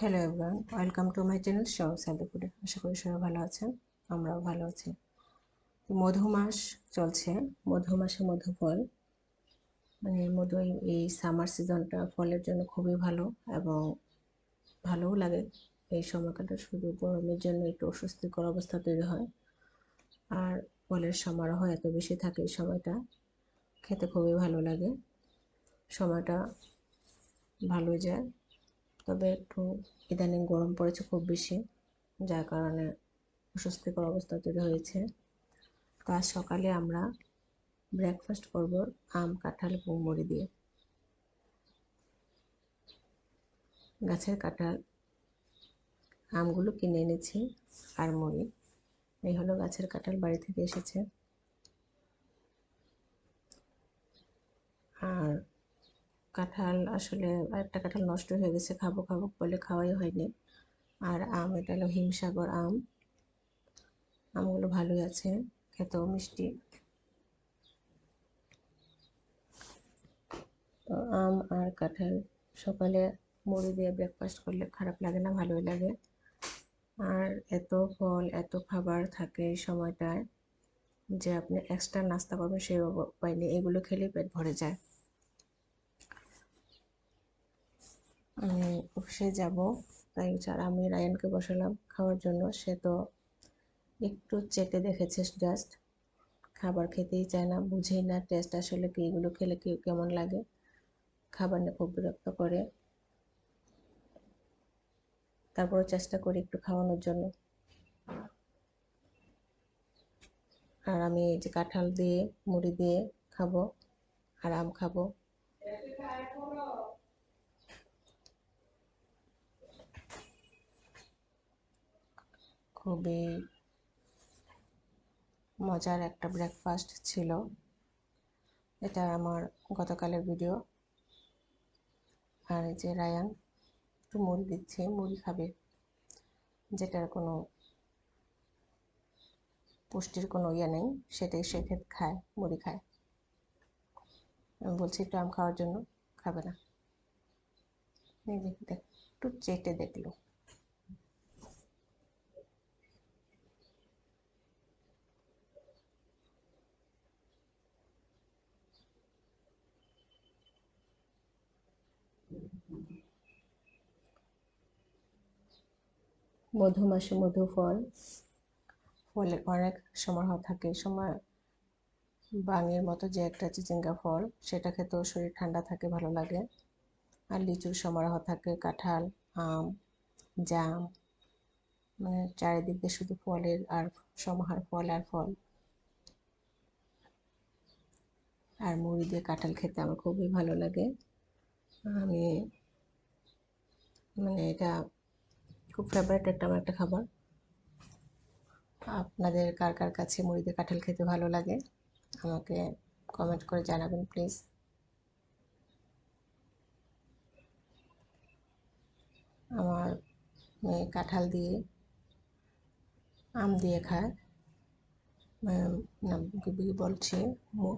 Hello everyone, welcome to my channel শিমম healthy. আশা করি সবাই ভালো আছেন, আমরাও ভালো আছি। মধু মাস চলছে, মধু মাসে মধু ফল, মানে মধু এই সামার সিজনটা ফলের জন্য খুবই ভালো এবং ভালোও লাগে। এই সময়কালটা শুধু গরমের জন্য একটু অস্বস্তিকর অবস্থা তৈরি হয়, আর ফলের সমারোহ এত বেশি থাকে এই সময়টা, খেতে খুবই ভালো লাগে। সময়টা ভালো যায়, তবে একটু ইদানিং গরম পড়েছে খুব বেশি, যার কারণে অস্বস্তিকর অবস্থা তৈরি হয়েছে। তো আজ সকালে আমরা ব্রেকফাস্ট করব আম, কাঁঠাল এবং মুড়ি দিয়ে। গাছের কাঁঠাল, আমগুলো কিনে এনেছি, আর মুড়ি। এই হলো গাছের কাঁঠাল, বাড়ি থেকে এসেছে। আর কাঁঠাল আসলে একটা কাঁঠাল নষ্ট হয়ে গেছে, খাবো খাবো বলে খাওয়াই হয়নি। আর আম, এটা হলো হিমসাগর আম, আমগুলো ভালোই আছে, খেতেও মিষ্টি। তো আম আর কাঁঠাল সকালে মুড়ি দিয়ে ব্রেকফাস্ট করলে খারাপ লাগে না, ভালোই লাগে। আর এত ফল, এত খাবার থাকে এই সময়টায় যে আপনি এক্সট্রা নাস্তা করবেন সেই উপায় নেই, এগুলো খেলেই পেট ভরে যায়। আমি অফিসে যাব, তাই আমি রায়ানকে বসালাম খাওয়ার জন্য। সে তো একটু চেটে দেখেছে জাস্ট, খাবার খেতেই চায় না, বুঝেই না টেস্ট আসলে কি, এগুলো খেলে কি কেমন লাগে। খাবার নিয়ে খুব বিরক্ত করে, তারপরে চেষ্টা করি একটু খাওয়ানোর জন্য। আর আমি এই যে কাঁঠাল দিয়ে মুড়ি দিয়ে খাবো, আর আম খাবো। খুবই মজার একটা ব্রেকফাস্ট ছিল। এটা আমার গতকালের ভিডিও। আর এই যে রায়ান একটু মুড়ি দিচ্ছে, মুড়ি খাবে, যেটার কোনো পুষ্টির কোনো ইয়ে নেই, সেটাই সে খায়, মুড়ি খায়। আমি বলছি একটু আম খাওয়ার জন্য, খাবে না। এই যে দেখ, একটু চেটে দেখলো। মধু মাসে মধু ফল, ফলের অনেক সমারোহ থাকে। সময় বাঙের মতো যে একটা চিচিঙ্গা ফল, সেটা খেতেও শরীর ঠান্ডা থাকে, ভালো লাগে। আর লিচুর সমারোহ থাকে, কাঁঠাল, আম, জাম, মানে চারিদিকে শুধু ফলের আর সমাহার, ফল আর ফল। আর মুড়ি দিয়ে কাঁঠাল খেতে আমার খুবই ভালো লাগে। আমি মানে এটা খুব ফেভারিট আমার একটা খাবার। আপনাদের কার কার কাছে মুড়ি দিয়ে কাঁঠাল খেতে ভালো লাগে আমাকে কমেন্ট করে জানাবেন প্লিজ। আমার মেয়ে কাঁঠাল দিয়ে, আম দিয়ে খায়, না কি বলছি,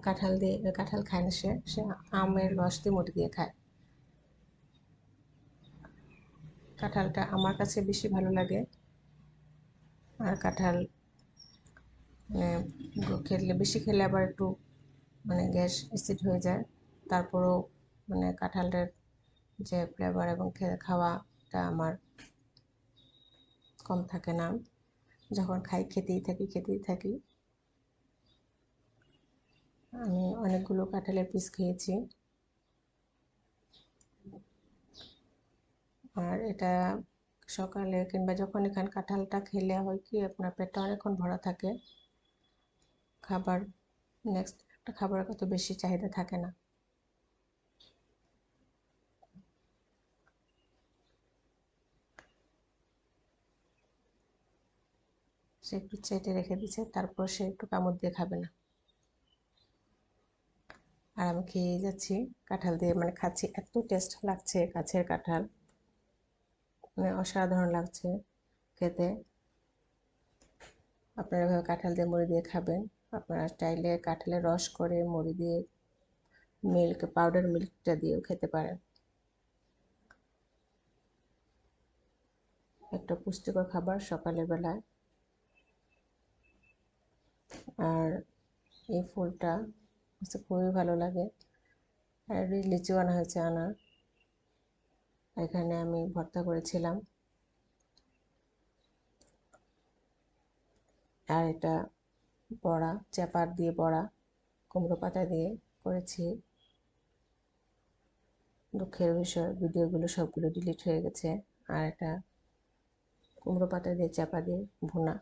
কাঁঠাল দিয়ে, কাঁঠাল খায় না, সে সে আমের রস দিয়ে মুড়ি দিয়ে খায়। কাঁঠালটা আমার কাছে বেশি ভালো লাগে। আর কাঁঠাল খেলে, বেশি খেলে আবার একটু মানে গ্যাস অ্যাসিড হয়ে যায়। তারপরেও মানে কাঁঠালটার যে ফ্লেভার এবং খাওয়াটা আমার কম থাকে না, যখন খাই খেতেই থাকি। আমি অনেকগুলো কাঁঠালের পিস খেয়েছি। আর এটা সকালে কিংবা যখন এখানে কাঁঠালটা খেলে হয় কি, আপনার পেটটা অনেকক্ষণ ভরা থাকে, খাবার নেক্সট একটা খাবারের কত বেশি চাহিদা থাকে না। সে একটু চেটে রেখে দিচ্ছে, তারপর সে একটু কামড় দিয়ে খাবে না। আর আমি খেয়ে যাচ্ছি কাঁঠাল দিয়ে, মানে খাচ্ছি, এত টেস্ট লাগছে গাছের কাঁঠাল, মানে অসাধারণ লাগছে খেতে। আপনারা এভাবে কাঁঠাল দিয়ে মুড়ি দিয়ে খাবেন। আপনারা চাইলে কাঁঠালের রস করে মুড়ি দিয়ে মিল্ক, পাউডার মিল্কটা দিয়েও খেতে পারেন। একটা পুষ্টিকর খাবার সকালের বেলায়। আর এই ফুলটা খুবই ভালো লাগে। আর লিচু আনা হয়েছে, এখানে আমি ভর্তা করেছিলাম। আর এটা বড়া, চাপার দিয়ে বড়া, কুমড়ো পাতা দিয়ে করেছি। দুঃখের বিষয় ভিডিওগুলো সবগুলো ডিলিট হয়ে গেছে। আর এটা কুমড়ো পাতা দিয়ে চাপা দিয়ে ভুনা।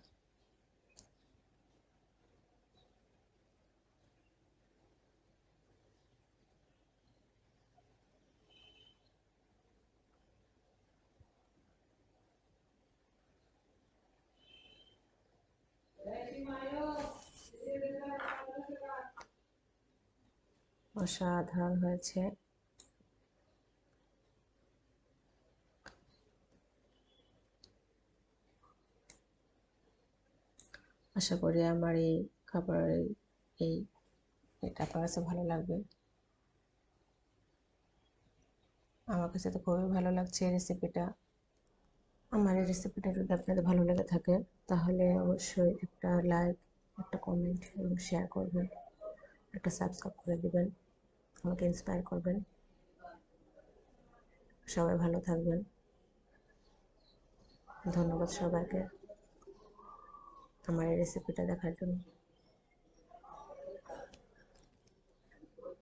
অসাধারণ হয়েছে। আশা করি আমার এই খাবারের এটা আপনার কাছে ভালো লাগবে। আমার কাছে তো খুবই ভালো লাগছে এই রেসিপিটা। আমার এই রেসিপিটা যদি আপনাদের ভালো লেগে থাকে তাহলে অবশ্যই একটা লাইক, একটা কমেন্ট এবং শেয়ার করবেন, একটা সাবস্ক্রাইব করে দেবেন, আমাকে ইন্সপায়ার করবেন। সবাই ভালো থাকবেন। ধন্যবাদ সবাইকে আমার এই রেসিপিটা দেখার জন্য।